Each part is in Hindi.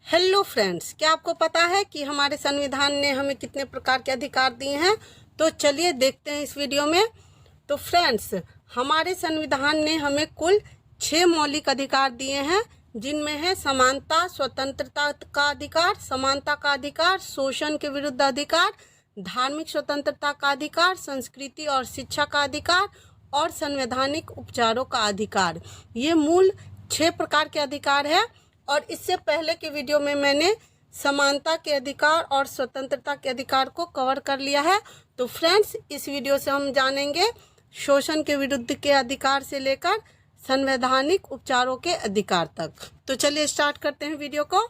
हेलो फ्रेंड्स, क्या आपको पता है कि हमारे संविधान ने हमें कितने प्रकार के अधिकार दिए हैं? तो चलिए देखते हैं इस वीडियो में। तो फ्रेंड्स, हमारे संविधान ने हमें कुल 6 मौलिक अधिकार दिए हैं, जिनमें है समानता, स्वतंत्रता का अधिकार, समानता का अधिकार, शोषण के विरुद्ध अधिकार, धार्मिक स्वतंत्रता का अधिकार, संस्कृति और शिक्षा का अधिकार और संवैधानिक उपचारों का अधिकार। ये मूल 6 प्रकार के अधिकार है। और इससे पहले के वीडियो में मैंने समानता के अधिकार और स्वतंत्रता के अधिकार को कवर कर लिया है। तो फ्रेंड्स, इस वीडियो से हम जानेंगे शोषण के विरुद्ध के अधिकार से लेकर संवैधानिक उपचारों के अधिकार तक। तो चलिए स्टार्ट करते हैं वीडियो को।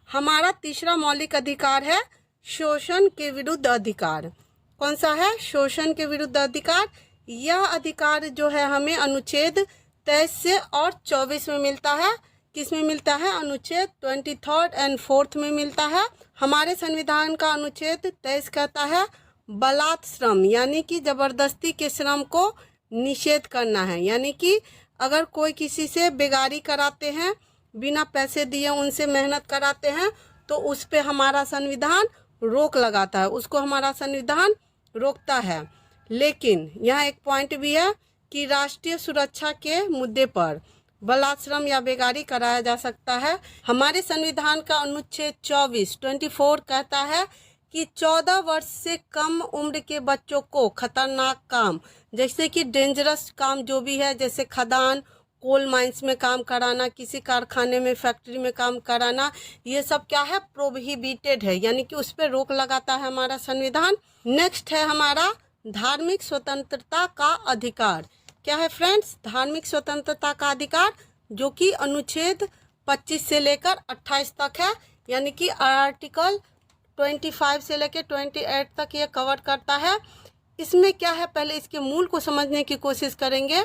हमारा तीसरा मौलिक अधिकार है शोषण के विरुद्ध अधिकार। कौन सा है? शोषण के विरुद्ध अधिकार। यह अधिकार जो है हमें अनुच्छेद 23 से और 24 में मिलता है। किस में मिलता है? अनुच्छेद 23 एंड 4 में मिलता है। हमारे संविधान का अनुच्छेद 23 कहता है बलात् श्रम, यानी कि जबरदस्ती के श्रम को निषेध करना है। यानी कि अगर कोई किसी से बेगारी कराते हैं, बिना पैसे दिए उनसे मेहनत कराते हैं, तो उस पे हमारा संविधान रोक लगाता है, उसको हमारा संविधान रोकता है। लेकिन यहाँ एक पॉइंट भी है कि राष्ट्रीय सुरक्षा के मुद्दे पर बलात्श्रम या बेगारी कराया जा सकता है। हमारे संविधान का अनुच्छेद 24 कहता है कि 14 वर्ष से कम उम्र के बच्चों को खतरनाक काम, जैसे कि डेंजरस काम जो भी है, जैसे खदान, कोल माइंस में काम कराना, किसी कारखाने में, फैक्ट्री में काम कराना, ये सब क्या है? प्रोहिबिटेड है, यानी कि उस पर रोक लगाता है हमारा संविधान। नेक्स्ट है हमारा धार्मिक स्वतंत्रता का अधिकार। क्या है फ्रेंड्स? धार्मिक स्वतंत्रता का अधिकार, जो कि अनुच्छेद 25 से लेकर 28 तक है, यानी कि आर्टिकल 25 से लेकर 28 तक ये कवर करता है। इसमें क्या है, पहले इसके मूल को समझने की कोशिश करेंगे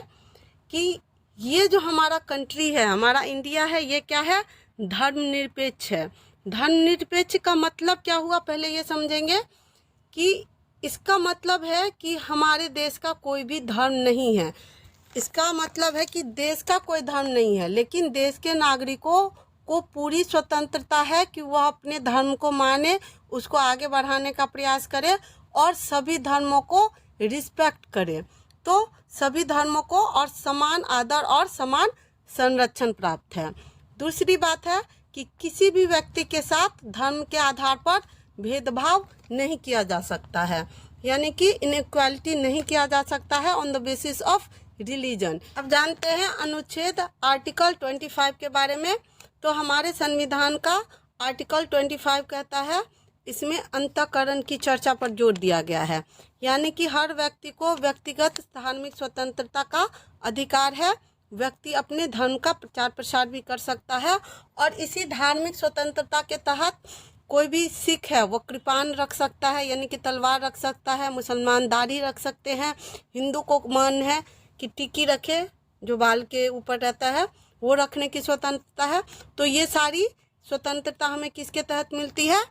कि ये जो हमारा कंट्री है, हमारा इंडिया है, ये क्या है? धर्मनिरपेक्ष है। धर्मनिरपेक्ष का मतलब क्या हुआ, पहले ये समझेंगे कि इसका मतलब है कि हमारे देश का कोई भी धर्म नहीं है। इसका मतलब है कि देश का कोई धर्म नहीं है, लेकिन देश के नागरिकों को पूरी स्वतंत्रता है कि वह अपने धर्म को माने, उसको आगे बढ़ाने का प्रयास करे और सभी धर्मों को रिस्पेक्ट करे। तो सभी धर्मों को और समान आदर और समान संरक्षण प्राप्त है। दूसरी बात है कि किसी भी व्यक्ति के साथ धर्म के आधार पर भेदभाव नहीं किया जा सकता है, यानी कि इनइक्वालिटी नहीं किया जा सकता है on the basis of religion. अब जानते हैं अनुच्छेद आर्टिकल 25 के बारे में। तो हमारे संविधान का आर्टिकल 25 कहता है, इसमें अंतःकरण की चर्चा पर जोर दिया गया है, यानी कि हर व्यक्ति को व्यक्तिगत धार्मिक स्वतंत्रता का अधिकार है। व्यक्ति अपने धर्म का प्रचार प्रसार भी कर सकता है। और इसी धार्मिक स्वतंत्रता के तहत कोई भी सिख है वो कृपान रख सकता है, यानी कि तलवार रख सकता है। मुसलमान दाढ़ी रख सकते हैं। हिंदू को मान है कि टिक्की रखे, जो बाल के ऊपर रहता है, वो रखने की स्वतंत्रता है। तो ये सारी स्वतंत्रता हमें किसके तहत मिलती है?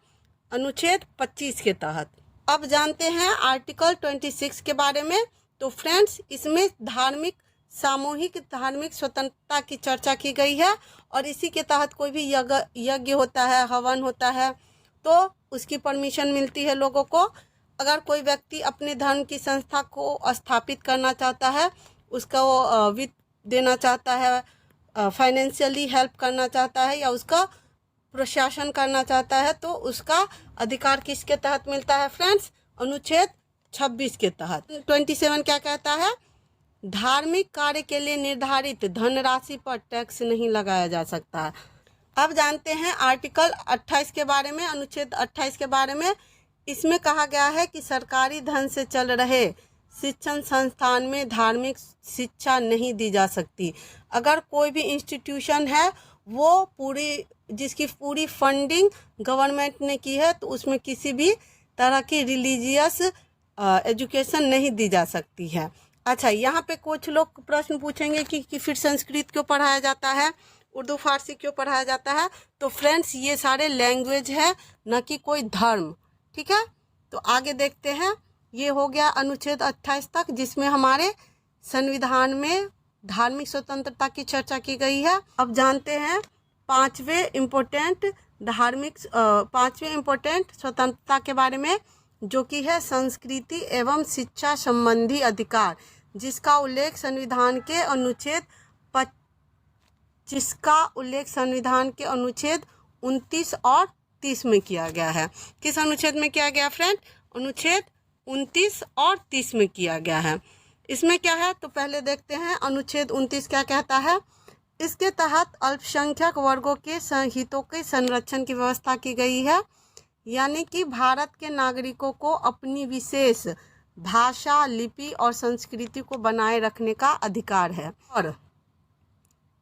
अनुच्छेद 25 के तहत। अब जानते हैं आर्टिकल 26 के बारे में। तो फ्रेंड्स, इसमें सामूहिक धार्मिक स्वतंत्रता की चर्चा की गई है। और इसी के तहत कोई भी यज्ञ होता है, हवन होता है, तो उसकी परमिशन मिलती है लोगों को। अगर कोई व्यक्ति अपने धर्म की संस्था को स्थापित करना चाहता है, उसका वो वित्त देना चाहता है, फाइनेंशियली हेल्प करना चाहता है, या उसका प्रशासन करना चाहता है, तो उसका अधिकार किसके तहत मिलता है फ्रेंड्स? अनुच्छेद 26 के तहत। 27 क्या कहता है? धार्मिक कार्य के लिए निर्धारित धनराशि पर टैक्स नहीं लगाया जा सकता है। अब जानते हैं आर्टिकल 28 के बारे में, अनुच्छेद 28 के बारे में। इसमें कहा गया है कि सरकारी धन से चल रहे शिक्षण संस्थान में धार्मिक शिक्षा नहीं दी जा सकती। अगर कोई भी इंस्टीट्यूशन है वो जिसकी पूरी फंडिंग गवर्नमेंट ने की है, तो उसमें किसी भी तरह की रिलीजियस एजुकेशन नहीं दी जा सकती है। अच्छा, यहाँ पे कुछ लोग प्रश्न पूछेंगे कि फिर संस्कृत क्यों पढ़ाया जाता है, उर्दू फारसी क्यों पढ़ाया जाता है? तो फ्रेंड्स, ये सारे लैंग्वेज है, न कि कोई धर्म। ठीक है, तो आगे देखते हैं। ये हो गया अनुच्छेद 28 तक, जिसमें हमारे संविधान में धार्मिक स्वतंत्रता की चर्चा की गई है। अब जानते हैं 5वें इम्पोर्टेंट धार्मिक 5वें इम्पोर्टेंट स्वतंत्रता के बारे में, जो कि है संस्कृति एवं शिक्षा संबंधी अधिकार, जिसका उल्लेख संविधान के अनुच्छेद 29 और 30 में किया गया है। किस अनुच्छेद में किया गया फ्रेंड? अनुच्छेद 29 और 30 में किया गया है। इसमें क्या है तो पहले देखते हैं अनुच्छेद 29 क्या कहता है। इसके तहत अल्पसंख्यक वर्गों के हितों के संरक्षण की व्यवस्था की गई है, यानी कि भारत के नागरिकों को अपनी विशेष भाषा, लिपि और संस्कृति को बनाए रखने का अधिकार है। और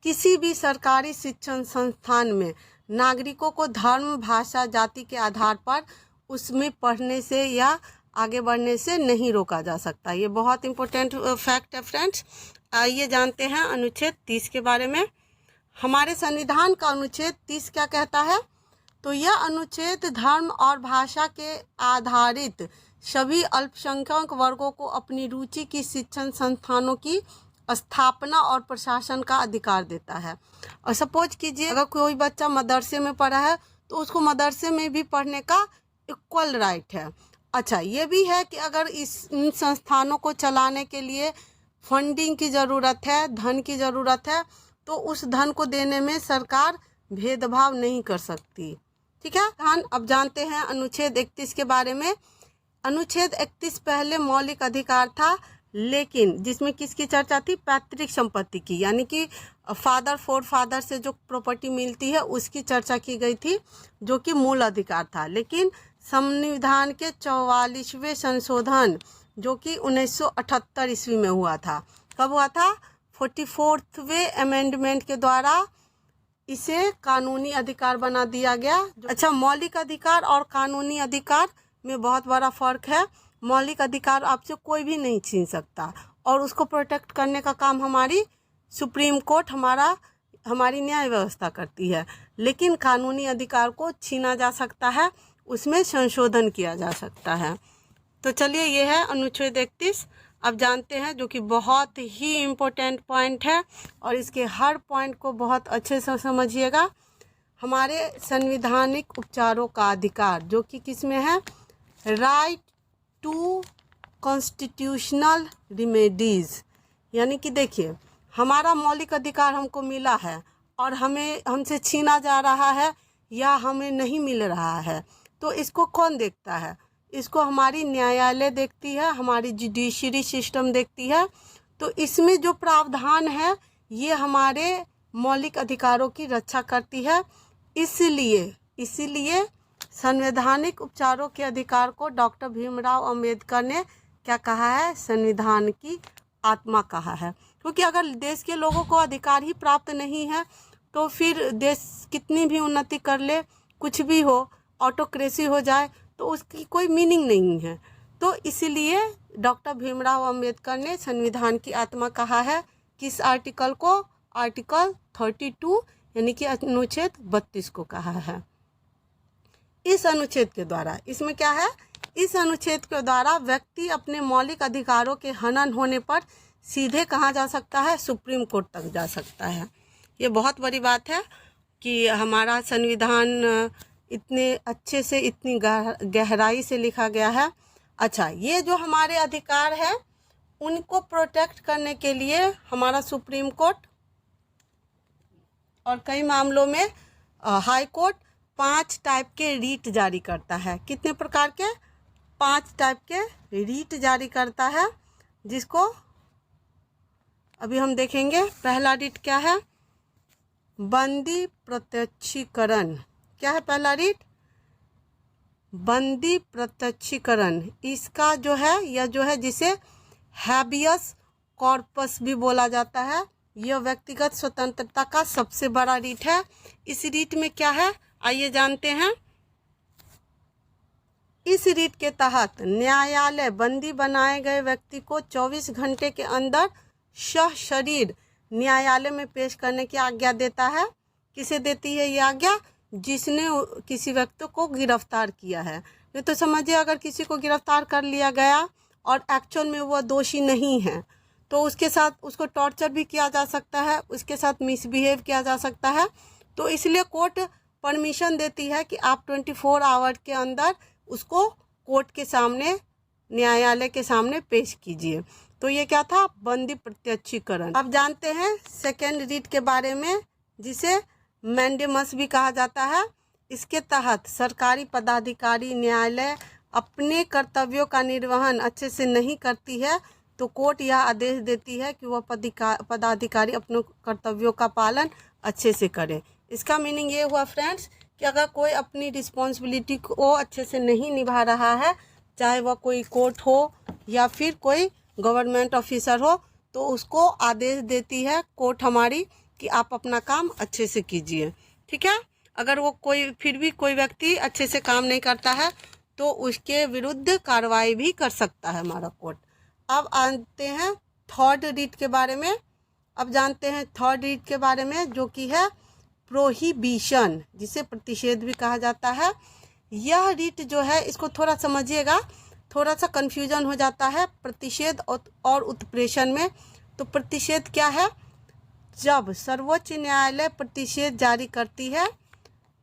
किसी भी सरकारी शिक्षण संस्थान में नागरिकों को धर्म, भाषा, जाति के आधार पर उसमें पढ़ने से या आगे बढ़ने से नहीं रोका जा सकता। ये बहुत इंपॉर्टेंट फैक्ट है फ्रेंड्स। आइए जानते हैं अनुच्छेद 30 के बारे में। हमारे संविधान का अनुच्छेद 30 क्या कहता है? तो यह अनुच्छेद धर्म और भाषा के आधारित सभी अल्पसंख्यक वर्गों को अपनी रुचि की शिक्षण संस्थानों की स्थापना और प्रशासन का अधिकार देता है। और सपोज कीजिए अगर कोई बच्चा मदरसे में पढ़ा है तो उसको मदरसे में भी पढ़ने का इक्वल राइट है। अच्छा, ये भी है कि अगर इन संस्थानों को चलाने के लिए फंडिंग की ज़रूरत है, धन की ज़रूरत है, तो उस धन को देने में सरकार भेदभाव नहीं कर सकती। ठीक है। अब जानते हैं अनुच्छेद 31 के बारे में। अनुच्छेद 31 पहले मौलिक अधिकार था, लेकिन जिसमें किसकी चर्चा थी? पैतृक संपत्ति की, यानी कि फादर से जो प्रॉपर्टी मिलती है उसकी चर्चा की गई थी, जो कि मूल अधिकार था। लेकिन संविधान के 44वें संशोधन, जो कि 1978 ईस्वी में हुआ था। कब हुआ था? 44वें अमेंडमेंट के द्वारा इसे कानूनी अधिकार बना दिया गया। अच्छा, मौलिक अधिकार और कानूनी अधिकार में बहुत बड़ा फर्क है। मौलिक अधिकार आपसे कोई भी नहीं छीन सकता और उसको प्रोटेक्ट करने का काम हमारी सुप्रीम कोर्ट, हमारी न्याय व्यवस्था करती है। लेकिन कानूनी अधिकार को छीना जा सकता है, उसमें संशोधन किया जा सकता है। तो चलिए, ये है अनुच्छेद 31। अब जानते हैं, जो कि बहुत ही इम्पोर्टेंट पॉइंट है और इसके हर पॉइंट को बहुत अच्छे से समझिएगा। हमारे संवैधानिक उपचारों का अधिकार, जो कि किस में है? राइट टू कॉन्स्टिट्यूशनल रिमेडीज़, यानी कि देखिए, हमारा मौलिक अधिकार हमको मिला है और हमसे छीना जा रहा है या हमें नहीं मिल रहा है, तो इसको कौन देखता है? इसको हमारी न्यायालय देखती है, हमारी जुडिशरी सिस्टम देखती है। तो इसमें जो प्रावधान है ये हमारे मौलिक अधिकारों की रक्षा करती है। इसीलिए संवैधानिक उपचारों के अधिकार को डॉक्टर भीमराव अंबेडकर ने क्या कहा है? संविधान की आत्मा कहा है। क्योंकि अगर देश के लोगों को अधिकार ही प्राप्त नहीं है तो फिर देश कितनी भी उन्नति कर ले, कुछ भी हो, ऑटोक्रेसी हो जाए, तो उसकी कोई मीनिंग नहीं है। तो इसीलिए डॉक्टर भीमराव अंबेडकर ने संविधान की आत्मा कहा है। किस आर्टिकल को? आर्टिकल 32 यानी कि अनुच्छेद 32 को कहा है। इस अनुच्छेद के द्वारा, इसमें क्या है? इस अनुच्छेद के द्वारा व्यक्ति अपने मौलिक अधिकारों के हनन होने पर सीधे कहाँ जा सकता है? सुप्रीम कोर्ट तक जा सकता है। ये बहुत बड़ी बात है कि हमारा संविधान इतने अच्छे से, इतनी गहराई से लिखा गया है। अच्छा, ये जो हमारे अधिकार है उनको प्रोटेक्ट करने के लिए हमारा सुप्रीम कोर्ट और कई मामलों में हाई कोर्ट 5 टाइप के रीट जारी करता है। कितने प्रकार के? 5 टाइप के रीट जारी करता है, जिसको अभी हम देखेंगे। पहला रीट क्या है? बंदी प्रत्यक्षीकरण। क्या है पहला रीट? बंदी प्रत्यक्षीकरण। इसका जो है, यह जो है जिसे हैबियस कॉर्पस भी बोला जाता है, यह व्यक्तिगत स्वतंत्रता का सबसे बड़ा रीट है। इस रीट में क्या है आइए जानते हैं। इस रीट के तहत न्यायालय बंदी बनाए गए व्यक्ति को 24 घंटे के अंदर सशरीर न्यायालय में पेश करने की आज्ञा देता है। किसे देती है ये आज्ञा? जिसने किसी व्यक्ति को गिरफ्तार किया है। ये तो समझिए, अगर किसी को गिरफ्तार कर लिया गया और एक्चुअल में वह दोषी नहीं है तो उसके साथ उसको टॉर्चर भी किया जा सकता है, उसके साथ मिसबिहेव किया जा सकता है। तो इसलिए कोर्ट परमिशन देती है कि आप 24 आवर के अंदर उसको कोर्ट के सामने, न्यायालय के सामने पेश कीजिए। तो ये क्या था, बंदी प्रत्यक्षीकरण। अब जानते हैं सेकेंड रीट के बारे में, जिसे मैंडेमस भी कहा जाता है। इसके तहत सरकारी पदाधिकारी न्यायालय अपने कर्तव्यों का निर्वहन अच्छे से नहीं करती है तो कोर्ट यह आदेश देती है कि वह पदाधिकारी अपने कर्तव्यों का पालन अच्छे से करे। इसका मीनिंग ये हुआ फ्रेंड्स कि अगर कोई अपनी रिस्पॉन्सिबिलिटी को अच्छे से नहीं निभा रहा है, चाहे वह कोई कोर्ट हो या फिर कोई गवर्नमेंट ऑफिसर हो, तो उसको आदेश देती है कोर्ट हमारी कि आप अपना काम अच्छे से कीजिए। ठीक है, अगर वो फिर भी कोई व्यक्ति अच्छे से काम नहीं करता है तो उसके विरुद्ध कार्रवाई भी कर सकता है हमारा कोर्ट। अब आते हैं थर्ड रीट के बारे में। अब जानते हैं थर्ड रीट के बारे में, जो कि है प्रोहिबिशन, जिसे प्रतिषेध भी कहा जाता है। यह रीट जो है, इसको थोड़ा समझिएगा, थोड़ा सा कन्फ्यूजन हो जाता है प्रतिषेध और उत्प्रेषण में। तो प्रतिषेध क्या है, जब सर्वोच्च न्यायालय प्रतिषेध जारी करती है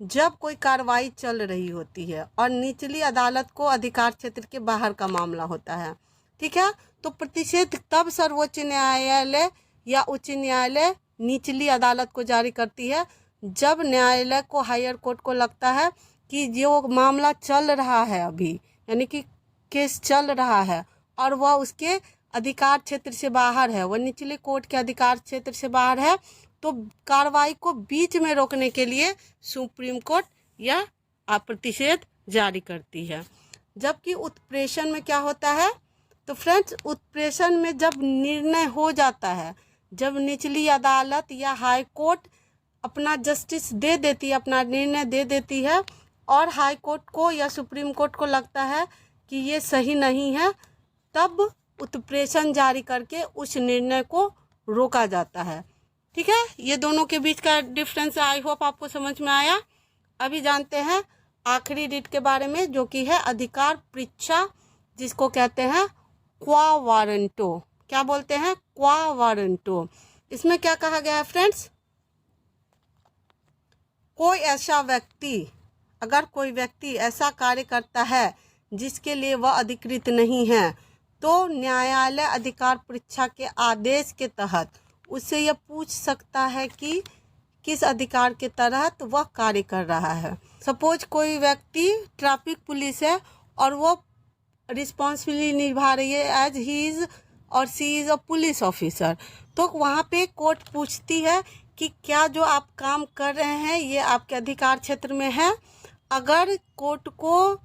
जब कोई कार्रवाई चल रही होती है और निचली अदालत को अधिकार क्षेत्र के बाहर का मामला होता है। ठीक है, तो प्रतिषेध तब सर्वोच्च न्यायालय या उच्च न्यायालय निचली अदालत को जारी करती है जब न्यायालय को, हायर कोर्ट को लगता है कि जो मामला चल रहा है अभी, यानी कि केस चल रहा है और वह उसके अधिकार क्षेत्र से बाहर है, वह निचले कोर्ट के अधिकार क्षेत्र से बाहर है, तो कार्रवाई को बीच में रोकने के लिए सुप्रीम कोर्ट या प्रतिषेध जारी करती है। जबकि उत्प्रेषण में क्या होता है, तो फ्रेंड्स उत्प्रेषण में जब निर्णय हो जाता है, जब निचली अदालत या हाई कोर्ट अपना जस्टिस दे देती है, अपना निर्णय दे देती है और हाई कोर्ट को या सुप्रीम कोर्ट को लगता है कि ये सही नहीं है, तब उत्प्रेषण जारी करके उस निर्णय को रोका जाता है। ठीक है, ये दोनों के बीच का डिफरेंस आई होप आपको समझ में आया। अभी जानते हैं आखिरी रीट के बारे में, जो कि है अधिकार परीक्षा, जिसको कहते हैं क्वा वारंटो। क्या बोलते हैं, क्वा वारंटो। इसमें क्या कहा गया है फ्रेंड्स, कोई ऐसा व्यक्ति, अगर कोई व्यक्ति ऐसा कार्य करता है जिसके लिए वह अधिकृत नहीं है, तो न्यायालय अधिकार परीक्षा के आदेश के तहत उससे यह पूछ सकता है कि किस अधिकार के तहत वह कार्य कर रहा है। सपोज कोई व्यक्ति ट्रैफिक पुलिस है और वो रिस्पॉन्सिबिलिटी निभा रही है एज ही इज और सी इज़ अ पुलिस ऑफिसर, तो वहाँ पे कोर्ट पूछती है कि क्या जो आप काम कर रहे हैं ये आपके अधिकार क्षेत्र में है। अगर कोर्ट को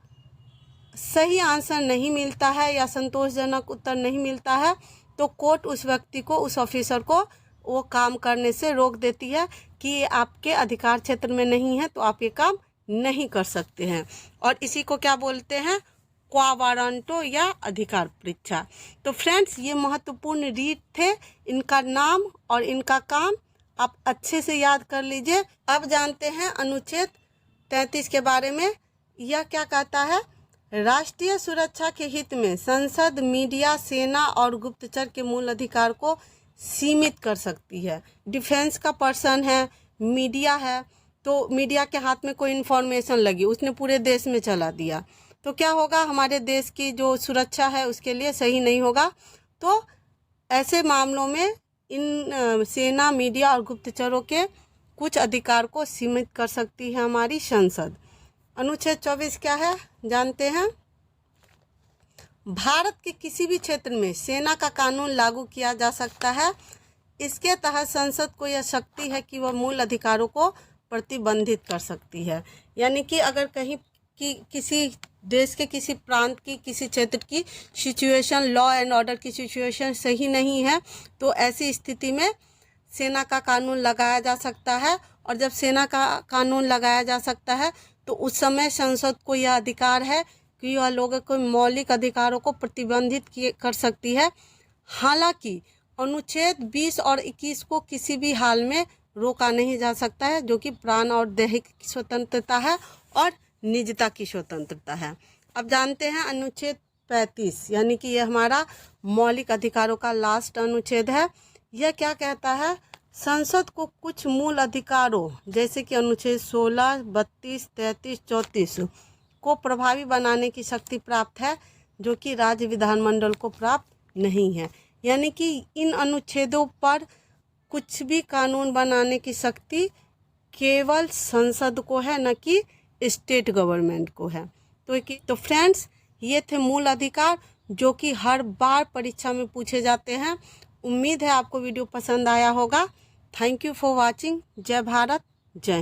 सही आंसर नहीं मिलता है या संतोषजनक उत्तर नहीं मिलता है तो कोर्ट उस व्यक्ति को, उस ऑफिसर को वो काम करने से रोक देती है कि ये आपके अधिकार क्षेत्र में नहीं है, तो आप ये काम नहीं कर सकते हैं। और इसी को क्या बोलते हैं, क्वा वारंटो या अधिकार परीक्षा। तो फ्रेंड्स ये महत्वपूर्ण रीट थे, इनका नाम और इनका काम आप अच्छे से याद कर लीजिए। अब जानते हैं अनुच्छेद 33 के बारे में। यह क्या कहता है, राष्ट्रीय सुरक्षा के हित में संसद मीडिया, सेना और गुप्तचर के मूल अधिकार को सीमित कर सकती है। डिफेंस का पर्सन है, मीडिया है, तो मीडिया के हाथ में कोई इन्फॉर्मेशन लगी, उसने पूरे देश में चला दिया, तो क्या होगा, हमारे देश की जो सुरक्षा है उसके लिए सही नहीं होगा। तो ऐसे मामलों में इन सेना, मीडिया और गुप्तचरों के कुछ अधिकार को सीमित कर सकती है हमारी संसद। अनुच्छेद 24 क्या है जानते हैं, भारत के किसी भी क्षेत्र में सेना का कानून लागू किया जा सकता है। इसके तहत संसद को यह शक्ति है कि वह मूल अधिकारों को प्रतिबंधित कर सकती है। यानी कि अगर कहीं की किसी देश के किसी प्रांत की, किसी क्षेत्र की सिचुएशन, लॉ एंड ऑर्डर की सिचुएशन सही नहीं है, तो ऐसी स्थिति में सेना का कानून लगाया जा सकता है। और जब सेना का कानून लगाया जा सकता है तो उस समय संसद को यह अधिकार है कि वह लोगों के मौलिक अधिकारों को प्रतिबंधित कर सकती है। हालांकि अनुच्छेद 20 और 21 को किसी भी हाल में रोका नहीं जा सकता है, जो कि प्राण और देह की स्वतंत्रता है और निजता की स्वतंत्रता है। अब जानते हैं अनुच्छेद 35, यानी कि यह हमारा मौलिक अधिकारों का लास्ट अनुच्छेद है। यह क्या कहता है, संसद को कुछ मूल अधिकारों जैसे कि अनुच्छेद 16, 32, 33, 34 को प्रभावी बनाने की शक्ति प्राप्त है, जो कि राज्य विधानमंडल को प्राप्त नहीं है। यानी कि इन अनुच्छेदों पर कुछ भी कानून बनाने की शक्ति केवल संसद को है, न कि स्टेट गवर्नमेंट को है। तो फ्रेंड्स, ये थे मूल अधिकार जो कि हर बार परीक्षा में पूछे जाते हैं। उम्मीद है आपको वीडियो पसंद आया होगा। Thank you for watching. जय भारत, जय हिंद।